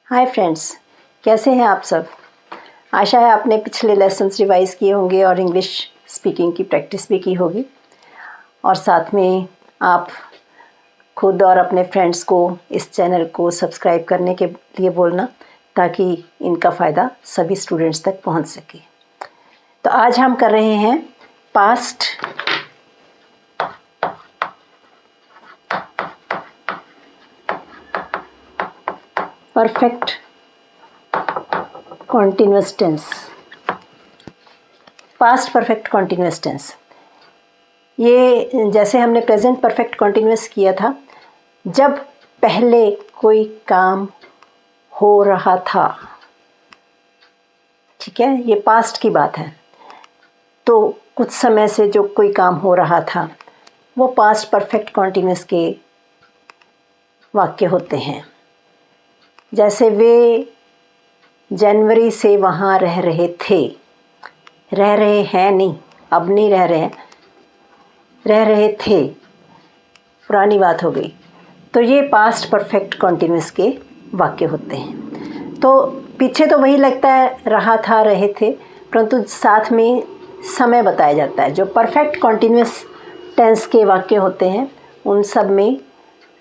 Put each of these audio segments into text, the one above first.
Hi friends, कैसे हैं आप सब। आशा है आपने पिछले लेसन्स रिवाइज़ किए होंगे और इंग्लिश स्पीकिंग की प्रैक्टिस भी की होगी, और साथ में आप खुद और अपने फ्रेंड्स को इस चैनल को सब्सक्राइब करने के लिए बोलना, ताकि इनका फ़ायदा सभी स्टूडेंट्स तक पहुंच सके। तो आज हम कर रहे हैं past perfect continuous tense. Past perfect continuous tense, ये जैसे हमने प्रेजेंट परफेक्ट कॉन्टिन्यूअस किया था, जब पहले कोई काम हो रहा था, ठीक है, ये पास्ट की बात है। तो कुछ समय से जो कोई काम हो रहा था वो पास्ट परफेक्ट कॉन्टिन्यूअस के वाक्य होते हैं। जैसे वे जनवरी से वहाँ रह रहे थे, रह रहे हैं नहीं, अब नहीं रह रहे हैं, रह रहे थे, पुरानी बात हो गई। तो ये पास्ट परफेक्ट कॉन्टिन्यूअस के वाक्य होते हैं। तो पीछे तो वही लगता है, रहा था, रहे थे, परंतु साथ में समय बताया जाता है। जो परफेक्ट कॉन्टिन्यूअस टेंस के वाक्य होते हैं उन सब में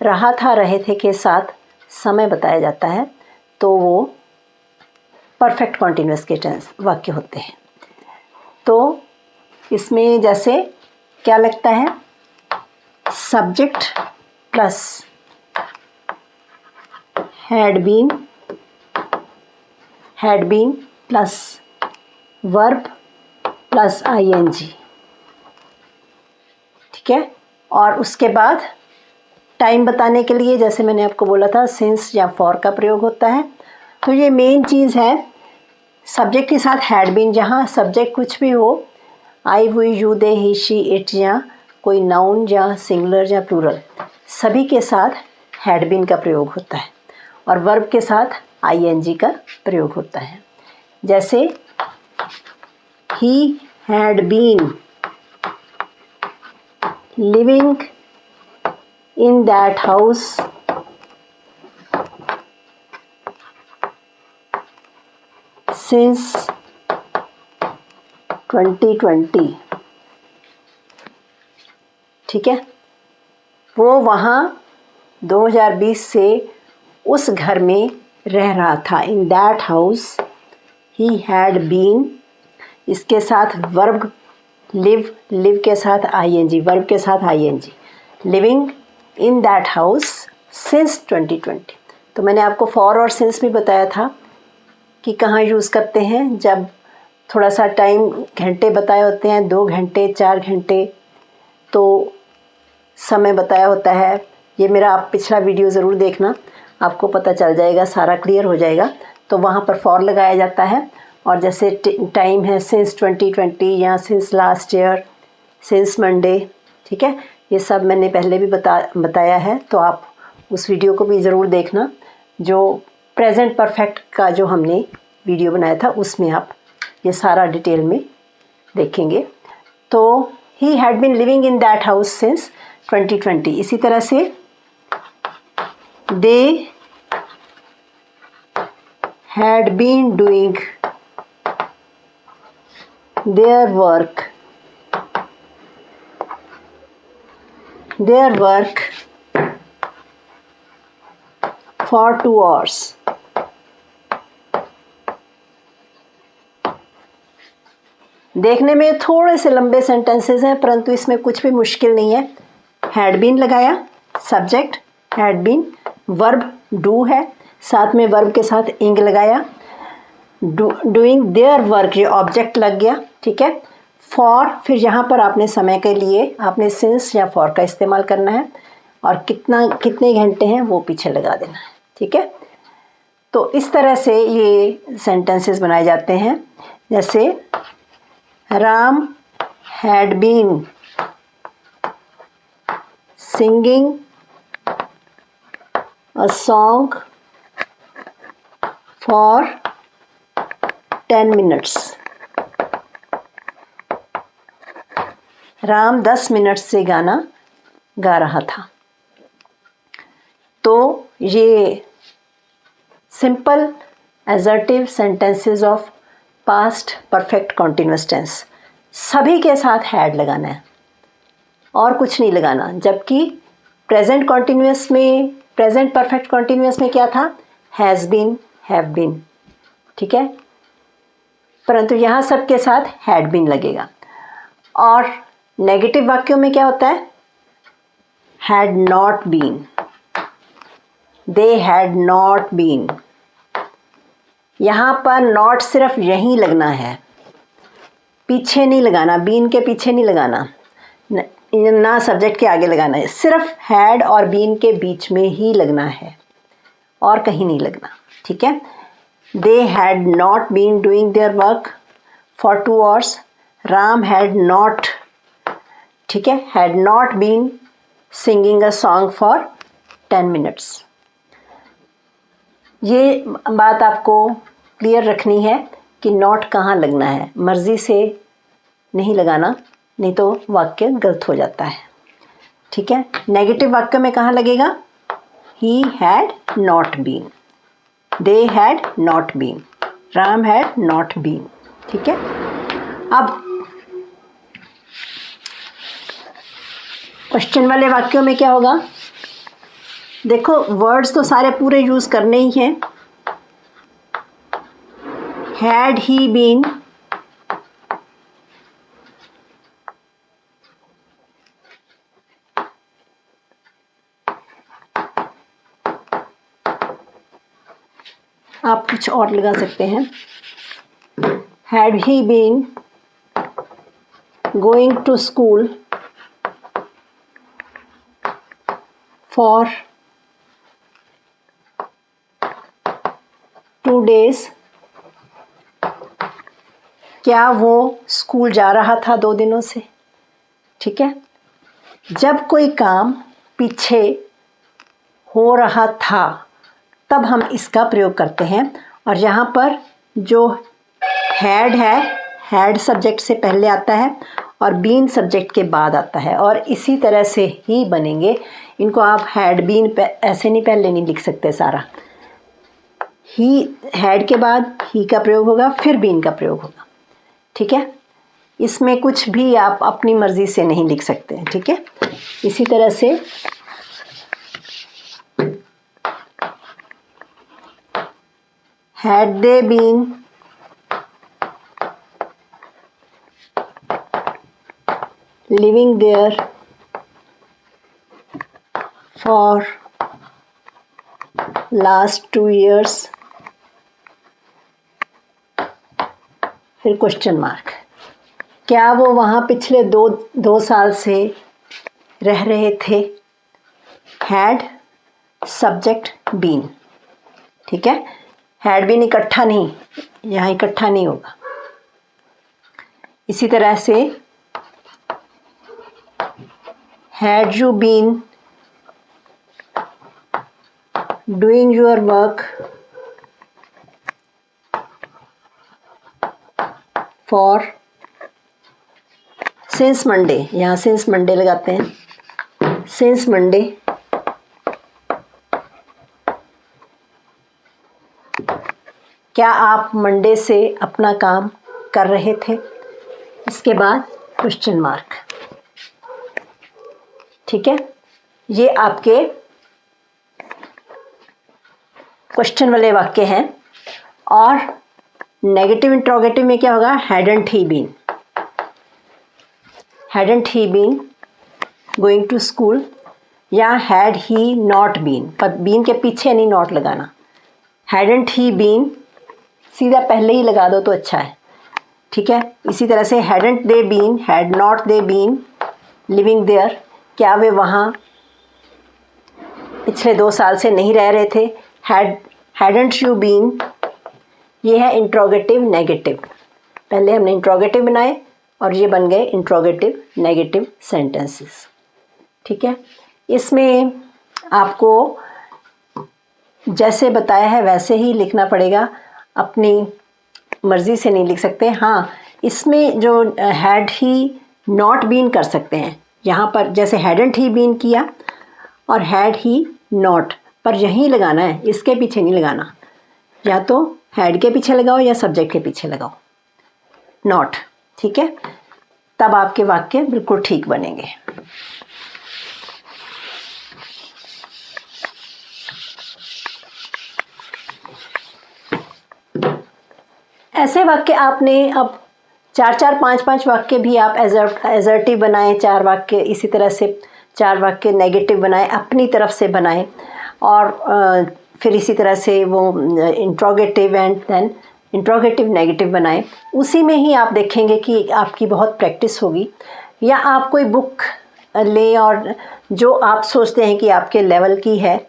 रहा था, रहे थे के साथ समय बताया जाता है, तो वो परफेक्ट कॉन्टिन्यूअस के टेंस वाक्य होते हैं। तो इसमें जैसे क्या लगता है, subject plus had been plus verb plus ING, ठीक है। और उसके बाद टाइम बताने के लिए, जैसे मैंने आपको बोला था, सिंस या फॉर का प्रयोग होता है। तो ये मेन चीज़ है। सब्जेक्ट के साथ हैड बीन, जहाँ सब्जेक्ट कुछ भी हो, आई, हुई, you, they, he, she, it, या कोई नाउन या सिंगुलर या प्लूरल, सभी के साथ हैड बीन का प्रयोग होता है। और वर्ब के साथ आईएनजी का प्रयोग होता है। जैसे he had been living in that house since 2020, ठीक है। वो वहाँ 2020 से उस घर में रह रहा था। In that house he had been, इसके साथ वर्ब लिव, लिव के साथ आईएनजी, वर्ब के साथ ING, living in that house since 2020। तो मैंने आपको फॉर और सिंस भी बताया था कि कहाँ यूज़ करते हैं। जब थोड़ा सा टाइम, घंटे बताए होते हैं, 2 घंटे 4 घंटे, तो समय बताया होता है। ये मेरा आप पिछला वीडियो ज़रूर देखना, आपको पता चल जाएगा, सारा क्लियर हो जाएगा। तो वहाँ पर फॉर लगाया जाता है। और जैसे टाइम है सिंस 2020 या since last year, since Monday, ठीक है। ये सब मैंने पहले भी बताया है, तो आप उस वीडियो को भी ज़रूर देखना। जो प्रेजेंट परफेक्ट का जो हमने वीडियो बनाया था, उसमें आप ये सारा डिटेल में देखेंगे। तो he had been living in that house since 2020। इसी तरह से they had been doing their work for 2 hours। देखने में थोड़े से लंबे सेंटेंसेस हैं, परंतु इसमें कुछ भी मुश्किल नहीं है। हैड बीन लगाया, subject had been, verb do है, साथ में वर्ब के साथ इंग लगाया, डूइंग देयर वर्क, ये ऑब्जेक्ट लग गया, ठीक है। फॉर, फिर यहाँ पर आपने समय के लिए आपने सिंस या फॉर का इस्तेमाल करना है, और कितने घंटे हैं वो पीछे लगा देना है, ठीक है। तो इस तरह से ये सेंटेंसेस बनाए जाते हैं। जैसे Ram had been singing a song for 10 minutes. Ram 10 minute से गाना गा रहा था। तो ये simple assertive sentences of past perfect continuous tense, सभी के साथ हैड लगाना है और कुछ नहीं लगाना। जबकि प्रेजेंट कॉन्टिन्यूस में, प्रेजेंट परफेक्ट कॉन्टिन्यूस में क्या था? हैज़ बीन, हैव बीन, ठीक है। परंतु यहाँ सब के साथ हैड बीन लगेगा। और नेगेटिव वाक्यों में क्या होता है? Had not been, they had not been. यहाँ पर नॉट सिर्फ यहीं लगना है, पीछे नहीं लगाना, बीन के पीछे नहीं लगाना, ना सब्जेक्ट के आगे लगाना है, सिर्फ हैड और बीन के बीच में ही लगना है और कहीं नहीं लगना, ठीक है। They had not been doing their work for 2 hours, Ram had not, ठीक है, had not been singing a song for 10 minutes। ये बात आपको क्लियर रखनी है कि नॉट कहाँ लगना है, मर्ज़ी से नहीं लगाना, नहीं तो वाक्य गलत हो जाता है, ठीक है। नेगेटिव वाक्य में कहाँ लगेगा? He had not been, they had not been, Ram had not been, ठीक है। अब क्वेश्चन वाले वाक्यों में क्या होगा? देखो वर्ड्स तो सारे पूरे यूज़ करने ही हैं। हैड ही बीन, आप कुछ और लगा सकते हैं। Had he been going to school for 2 days, क्या वो स्कूल जा रहा था 2 दिनों से, ठीक है। जब कोई काम पीछे हो रहा था तब हम इसका प्रयोग करते हैं। और यहाँ पर जो हैड है, हैड सब्जेक्ट से पहले आता है और बीन सब्जेक्ट के बाद आता है, और इसी तरह से ही बनेंगे। इनको आप हैड बीन ऐसे नहीं पहले नहीं लिख सकते सारा। ही, हैड के बाद ही का प्रयोग होगा, फिर बीन का प्रयोग होगा, ठीक है। इसमें कुछ भी आप अपनी मर्ज़ी से नहीं लिख सकते हैं, ठीक है। इसी तरह से had they been living there for last 2 years, फिर क्वेश्चन मार्क, क्या वो वहाँ पिछले 2 साल से रह रहे थे? हैड सब्जेक्ट बीन, ठीक है। हैड बीन इकट्ठा नहीं, यहाँ इकट्ठा नहीं होगा। इसी तरह से had you been doing your work for since Monday, यहाँ सिंस मंडे लगाते हैं, सिंस मंडे, क्या आप मंडे से अपना काम कर रहे थे? इसके बाद क्वेश्चन मार्क, ठीक है। ये आपके क्वेश्चन वाले वाक्य हैं। और नेगेटिव इंट्रोगेटिव में क्या होगा? Hadn't he been, hadn't he been going to school, या हैड ही नॉट बीन, पर बीन के पीछे नहीं नॉट लगाना। हैडंट ही बीन सीधा पहले ही लगा दो तो अच्छा है, ठीक है। इसी तरह से hadn't they been, had not they been living there, क्या वे वहाँ पिछले 2 साल से नहीं रह रहे थे? हैडंट यू बीन, ये है इंट्रोगेटिव नेगेटिव। पहले हमने इंट्रोगेटिव बनाए और ये बन गए इंट्रोगेटिव नेगेटिव सेंटेंसेस, ठीक है। इसमें आपको जैसे बताया है वैसे ही लिखना पड़ेगा, अपनी मर्ज़ी से नहीं लिख सकते। हाँ, इसमें जो हैड ही नॉट बीन कर सकते हैं, यहाँ पर जैसे हैडंट ही बीन किया और हैड ही नॉट, पर यहीं लगाना है, इसके पीछे नहीं लगाना। या तो हैड के पीछे लगाओ या सब्जेक्ट के पीछे लगाओ, नॉट। ठीक है, तब आपके वाक्य बिल्कुल ठीक बनेंगे। ऐसे वाक्य आपने अब 4-4, 5-5 वाक्य भी आप एजर्टिव बनाएं, 4 वाक्य इसी तरह से 4 वाक्य नेगेटिव बनाएं, अपनी तरफ से बनाएं, और फिर इसी तरह से वो interrogative and then interrogative negative बनाएं। उसी में ही आप देखेंगे कि आपकी बहुत प्रैक्टिस होगी। या आप कोई बुक लें और जो आप सोचते हैं कि आपके लेवल की है,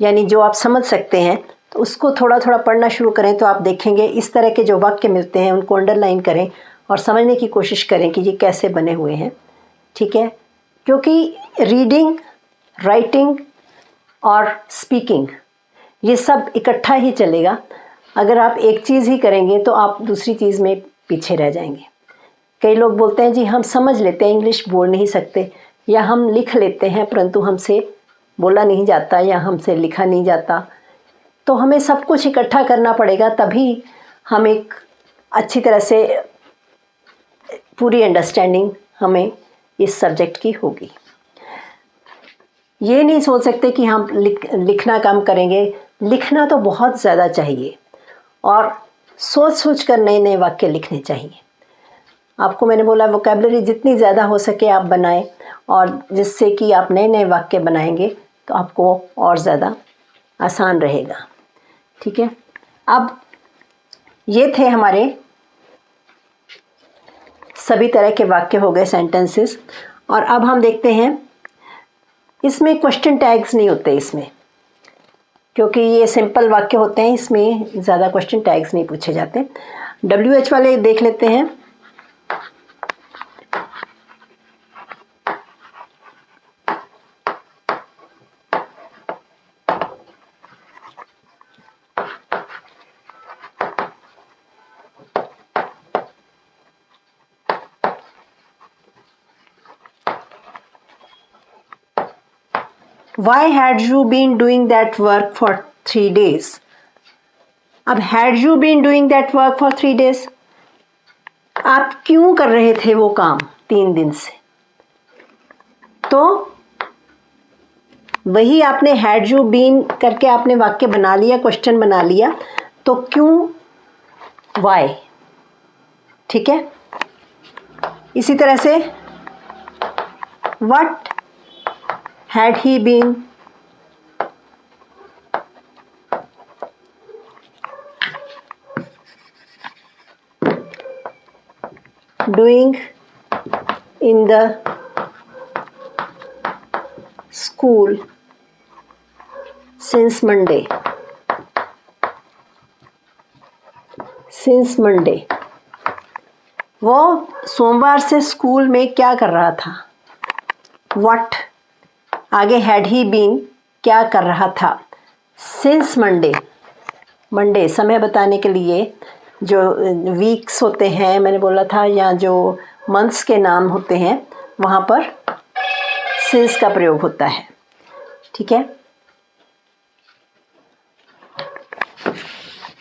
यानी जो आप समझ सकते हैं, तो उसको थोड़ा थोड़ा पढ़ना शुरू करें, तो आप देखेंगे इस तरह के जो वाक्य मिलते हैं उनको अंडरलाइन करें और समझने की कोशिश करें कि ये कैसे बने हुए हैं। ठीक है, क्योंकि रीडिंग, राइटिंग और स्पीकिंग ये सब इकट्ठा ही चलेगा। अगर आप एक चीज़ ही करेंगे तो आप दूसरी चीज़ में पीछे रह जाएंगे। कई लोग बोलते हैं जी हम समझ लेते हैं, इंग्लिश बोल नहीं सकते, या हम लिख लेते हैं परंतु हमसे बोला नहीं जाता या हमसे लिखा नहीं जाता। तो हमें सब कुछ इकट्ठा करना पड़ेगा, तभी हम एक अच्छी तरह से पूरी अंडरस्टैंडिंग हमें इस सब्जेक्ट की होगी। ये नहीं सोच सकते कि हम लिखना कम करेंगे, लिखना तो बहुत ज़्यादा चाहिए और सोच सोच कर नए नए वाक्य लिखने चाहिए। आपको मैंने बोला वोकैबुलरी जितनी ज़्यादा हो सके आप बनाएं, और जिससे कि आप नए नए वाक्य बनाएंगे तो आपको और ज़्यादा आसान रहेगा। ठीक है, अब ये थे हमारे सभी तरह के वाक्य हो गए, सेंटेंसेस। और अब हम देखते हैं, इसमें क्वेश्चन टैग्स नहीं होते इसमें, क्योंकि ये सिंपल वाक्य होते हैं, इसमें ज़्यादा क्वेश्चन टैग्स नहीं पूछे जाते। WH वाले देख लेते हैं। Why had you been doing that work for 3 days? अब had you been doing that work for 3 days, आप क्यों कर रहे थे वो काम 3 दिन से? तो वही आपने had you been करके आपने वाक्य बना लिया, क्वेश्चन बना लिया, तो क्यों, why। ठीक है, इसी तरह से what had he been doing in the school since Monday? Since Monday, वो सोमवार से स्कूल में क्या कर रहा था? What, आगे had he been, क्या कर रहा था? Since Monday, मंडे समय बताने के लिए जो वीक्स होते हैं, मैंने बोला था, या जो मंथ्स के नाम होते हैं वहाँ पर सिंस का प्रयोग होता है। ठीक है,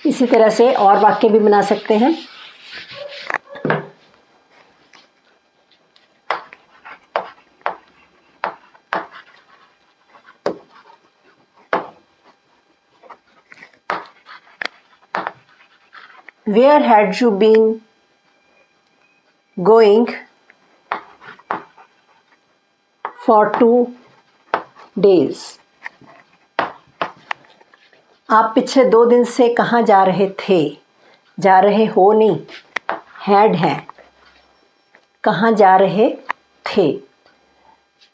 इसी तरह से और वाक्य भी बना सकते हैं। Where had you been going for 2 days? आप पिछले 2 दिन से कहाँ जा रहे थे? जा रहे हो नहीं, हैड है, कहाँ जा रहे थे।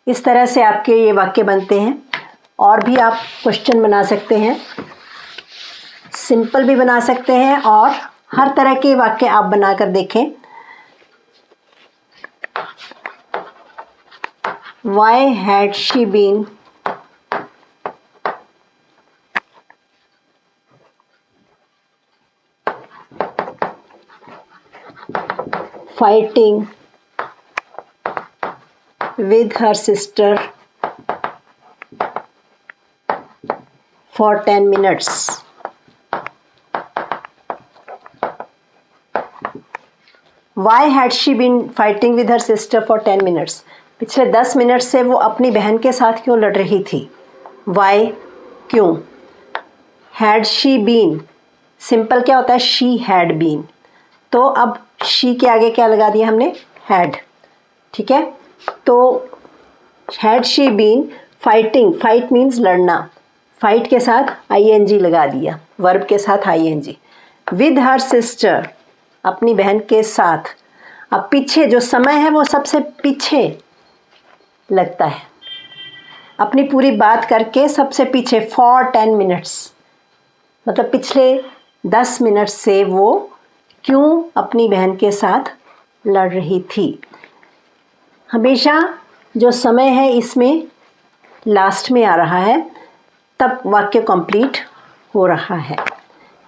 इस तरह से आपके ये वाक्य बनते हैं। और भी आप क्वेश्चन बना सकते हैं, सिंपल भी बना सकते हैं, और हर तरह के वाक्य आप बनाकर देखें। Why had she been fighting with her sister for 10 minutes? Why had she been fighting with her sister for 10 minutes, पिछले 10 मिनट से वो अपनी बहन के साथ क्यों लड़ रही थी? वाई, क्यों? हैड शी बीन, सिंपल क्या होता है? शी हैड बीन, तो अब शी के आगे क्या लगा दिया हमने? हैड, ठीक है। तो had she been fighting, fight means लड़ना, फाइट के साथ ing लगा दिया, वर्ब के साथ ing, विद हर सिस्टर, अपनी बहन के साथ। अब पीछे जो समय है वो सबसे पीछे लगता है, अपनी पूरी बात करके सबसे पीछे, फॉर 10 मिनट्स, मतलब पिछले 10 मिनट से वो क्यों अपनी बहन के साथ लड़ रही थी। हमेशा जो समय है इसमें लास्ट में आ रहा है, तब वाक्य कंप्लीट हो रहा है,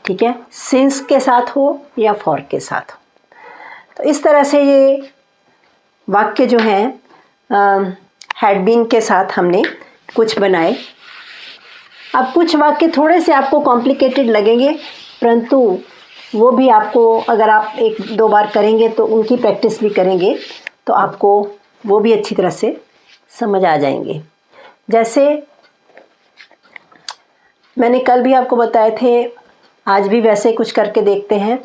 ठीक है, सिंस के साथ हो या फॉर के साथ हो। तो इस तरह से ये वाक्य जो हैं हैड बीन के साथ हमने कुछ बनाए। अब कुछ वाक्य थोड़े से आपको कॉम्प्लिकेटेड लगेंगे, परंतु वो भी आपको, अगर आप 1-2 बार करेंगे तो उनकी प्रैक्टिस भी करेंगे तो आपको वो भी अच्छी तरह से समझ आ जाएंगे। जैसे मैंने कल भी आपको बताए थे, आज भी वैसे कुछ करके देखते हैं।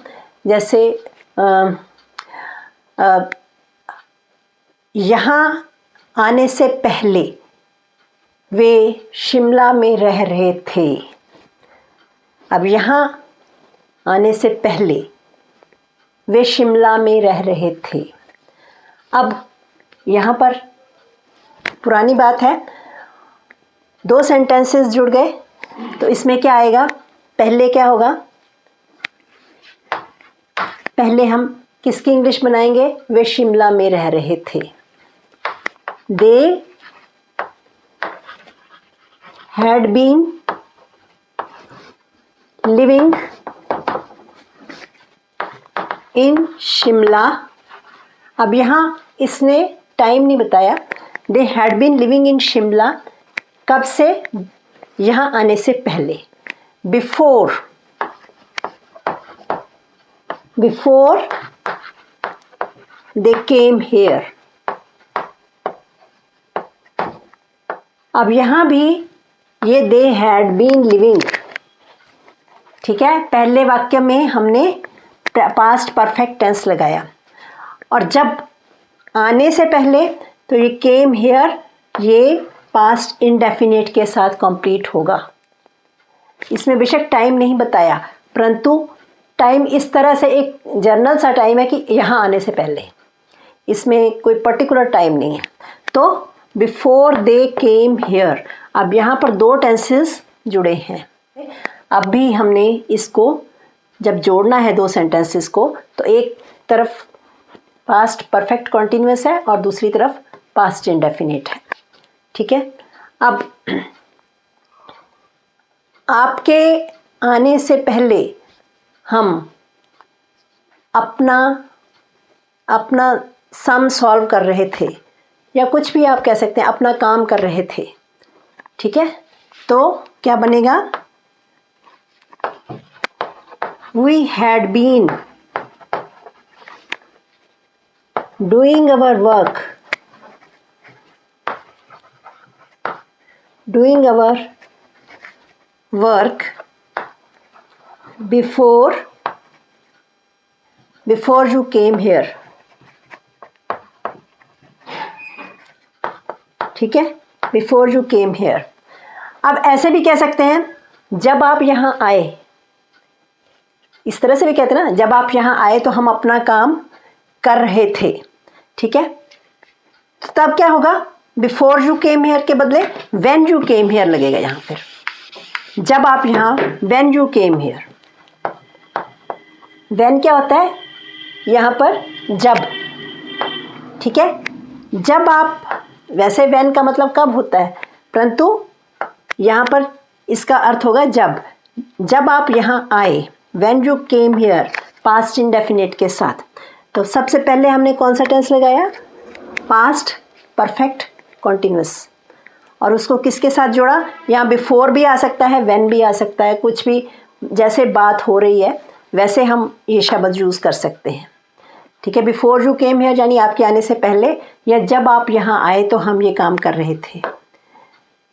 जैसे यहाँ आने से पहले वे शिमला में रह रहे थे। अब यहाँ आने से पहले वे शिमला में रह रहे थे। अब यहाँ पर पुरानी बात है, 2 सेंटेंसेस जुड़ गए, तो इसमें क्या आएगा? पहले क्या होगा? पहले हम किसकी इंग्लिश बनाएंगे? वे शिमला में रह रहे थे। They had been living in Shimla. अब यहाँ इसने टाइम नहीं बताया, they had been living in Shimla कब से? यहाँ आने से पहले, बिफोर दे केम हेयर। अब यहाँ भी ये दे हैड बीन लिविंग, ठीक है, पहले वाक्य में हमने पास्ट परफेक्ट टेंस लगाया, और जब आने से पहले तो ये केम हेयर, ये पास्ट इंडेफिनिट के साथ कंप्लीट होगा। इसमें बेशक टाइम नहीं बताया, परंतु टाइम इस तरह से एक जनरल सा टाइम है कि यहाँ आने से पहले, इसमें कोई पर्टिकुलर टाइम नहीं है। तो बिफोर दे केम हेयर, अब यहाँ पर 2 टेंसेस जुड़े हैं। अब भी हमने इसको जब जोड़ना है 2 सेंटेंसेस को, तो एक तरफ पास्ट परफेक्ट कॉन्टिन्यूअस है और दूसरी तरफ पास्ट इंडेफिनिट है, ठीक है। अब आपके आने से पहले हम अपना सम सॉल्व कर रहे थे, या कुछ भी आप कह सकते हैं, अपना काम कर रहे थे, ठीक है। तो क्या बनेगा? We had been doing our work before you came here, ठीक है, before you came here। अब ऐसे भी कह सकते हैं, जब आप यहाँ आए, इस तरह से भी कहते हैं ना, जब आप यहाँ आए तो हम अपना काम कर रहे थे, ठीक है। तो तब क्या होगा? बिफोर यू केम हेयर के बदले व्हेन यू केम हेयर लगेगा यहाँ पर। जब आप यहाँ, when you came here, when क्या होता है यहाँ पर? जब, ठीक है। जब आप, वैसे व्हेन का मतलब कब होता है, परंतु यहाँ पर इसका अर्थ होगा जब आप यहाँ आए, when you came here, past indefinite के साथ। तो सबसे पहले हमने कौन सा टेंस लगाया? पास्ट परफेक्ट कॉन्टिन्यूअस, और उसको किसके साथ जोड़ा? यहाँ बिफोर भी आ सकता है, व्हेन भी आ सकता है, कुछ भी, जैसे बात हो रही है वैसे हम ये शब्द यूज़ कर सकते हैं। ठीक है, बिफोर यू केम हियर यानी आपके आने से पहले या जब आप यहाँ आए तो हम ये काम कर रहे थे।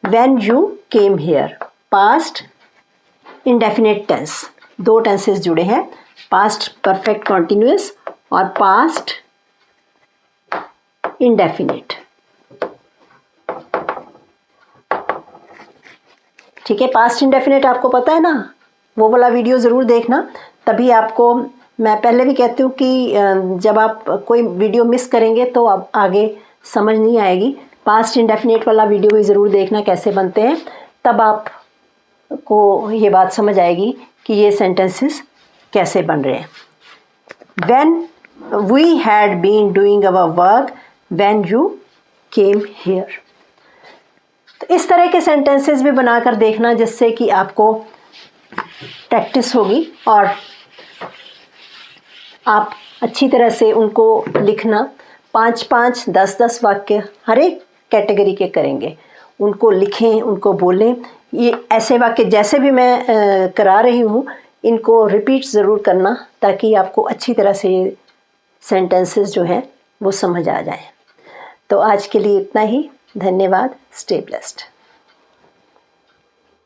When you came here, past indefinite tense, दो टेंसेस जुड़े हैं, पास्ट परफेक्ट कॉन्टिन्यूअस और पास्ट इंडेफिनिट। ठीक है, पास्ट इंडेफिनिट आपको पता है ना, वो वाला वीडियो ज़रूर देखना, तभी आपको, मैं पहले भी कहती हूँ कि जब आप कोई वीडियो मिस करेंगे तो आप आगे समझ नहीं आएगी। पास्ट इंडेफिनिट वाला वीडियो भी ज़रूर देखना कैसे बनते हैं, तब आपको ये बात समझ आएगी कि ये सेंटेंसेस कैसे बन रहे हैं। When we had been doing our work when you came here, तो इस तरह के सेंटेंसेस भी बनाकर देखना जिससे कि आपको प्रैक्टिस होगी और आप अच्छी तरह से उनको लिखना। 5-5, 10-10 वाक्य हर एक कैटेगरी के करेंगे, उनको लिखें, उनको बोलें। ये ऐसे वाक्य जैसे भी मैं करा रही हूँ इनको रिपीट ज़रूर करना ताकि आपको अच्छी तरह से ये सेंटेंसेस जो हैं वो समझ आ जाएं। तो आज के लिए इतना ही, धन्यवाद, स्टे ब्लेस्ड।